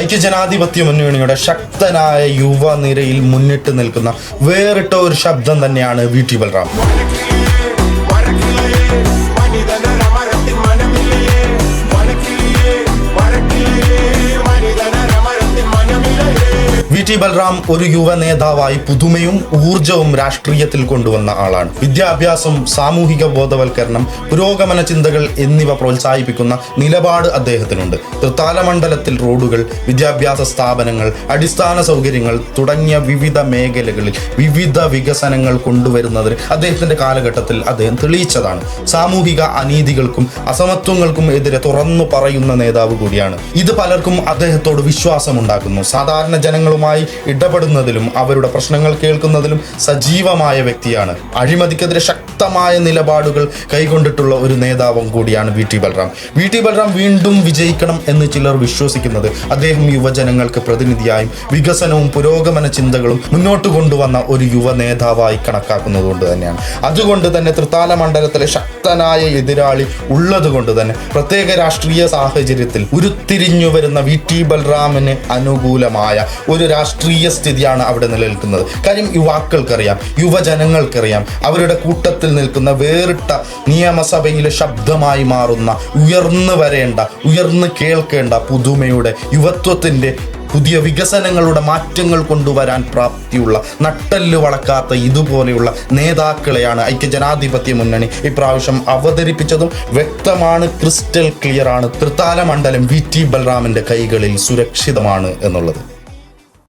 ഐക്യജനാധിപത്യ മുന്നണിയുടെ ശക്തനായ യുവനിരയിൽ മുന്നിട്ട് നിൽക്കുന്ന വേറിട്ട ഒരു ശബ്ദം തന്നെയാണ് VT ബൽറാം. VT ബൽറാം ഒരു യുവ നേതാവായി പുതുമയും ഊർജവും രാഷ്ട്രീയത്തിൽ കൊണ്ടുവന്ന ആളാണ്. വിദ്യാഭ്യാസം, സാമൂഹിക ബോധവൽക്കരണം, പുരോഗമന ചിന്തകൾ എന്നിവ പ്രോത്സാഹിപ്പിക്കുന്ന നിലപാട് അദ്ദേഹത്തിനുണ്ട്. തൃത്താല മണ്ഡലത്തിൽ റോഡുകൾ, വിദ്യാഭ്യാസ സ്ഥാപനങ്ങൾ, അടിസ്ഥാന സൗകര്യങ്ങൾ തുടങ്ങിയ വിവിധ മേഖലകളിൽ വിവിധ വികസനങ്ങൾ കൊണ്ടുവരുന്നതിന് അദ്ദേഹത്തിന്റെ കാലഘട്ടത്തിൽ അദ്ദേഹം തെളിയിച്ചതാണ്. സാമൂഹിക അനീതികൾക്കും അസമത്വങ്ങൾക്കും എതിരെ തുറന്നു പറയുന്ന നേതാവ് കൂടിയാണ്. ഇത് പലർക്കും അദ്ദേഹത്തോട് വിശ്വാസമുണ്ടാക്കുന്നു. സാധാരണ ജനങ്ങളുമായി ഇടപെടുന്നതിലും അവരുടെ പ്രശ്നങ്ങൾ കേൾക്കുന്നതിലും സജീവമായ വ്യക്തിയാണ്. അഴിമതിക്കെതിരെ ശക്തമായ നിലപാടുകൾ കൈക്കൊണ്ടിട്ടുള്ള ഒരു നേതാവും കൂടിയാണ് VT ബൽറാം. VT ബൽറാം വീണ്ടും വിജയിക്കണം എന്ന് ചിലർ വിശ്വസിക്കുന്നത് അദ്ദേഹം യുവജനങ്ങൾക്ക് പ്രതിനിധിയായും വികസനവും പുരോഗമന ചിന്തകളും മുന്നോട്ട് കൊണ്ടുവന്ന ഒരു യുവ നേതാവായി കണക്കാക്കുന്നതുകൊണ്ട് തന്നെയാണ്. അതുകൊണ്ട് തന്നെ തൃത്താല മണ്ഡലത്തിലെ ശക്തനായ എതിരാളി ഉള്ളത് കൊണ്ട് തന്നെ പ്രത്യേക രാഷ്ട്രീയ സാഹചര്യത്തിൽ ഉരുത്തിരിഞ്ഞു വരുന്ന VT ബൽറാമിന് അനുകൂലമായ ഒരു രാഷ്ട്രീയ സ്ഥിതിയാണ് അവിടെ നിലനിൽക്കുന്നത്. കാര്യം യുവാക്കൾക്കറിയാം, യുവജനങ്ങൾക്കറിയാം, അവരുടെ കൂട്ടത്തിൽ നിൽക്കുന്ന വേറിട്ട നിയമസഭയിലെ ശബ്ദമായി മാറുന്ന, ഉയർന്നു വരേണ്ട, ഉയർന്നു കേൾക്കേണ്ട പുതുമയുടെ, യുവത്വത്തിൻ്റെ പുതിയ വികസനങ്ങളുടെ മാറ്റങ്ങൾ കൊണ്ടുവരാൻ പ്രാപ്തിയുള്ള, നട്ടെല്ല് വളക്കാത്ത ഇതുപോലെയുള്ള നേതാക്കളെയാണ് ഐക്യജനാധിപത്യ മുന്നണി ഇപ്രാവശ്യം അവതരിപ്പിച്ചതും. വ്യക്തമാണ്, ക്രിസ്റ്റൽ ക്ലിയർ ആണ്, തൃത്താല മണ്ഡലം VT ബൽറാമിൻ്റെ കൈകളിൽ സുരക്ഷിതമാണ് എന്നുള്ളത്.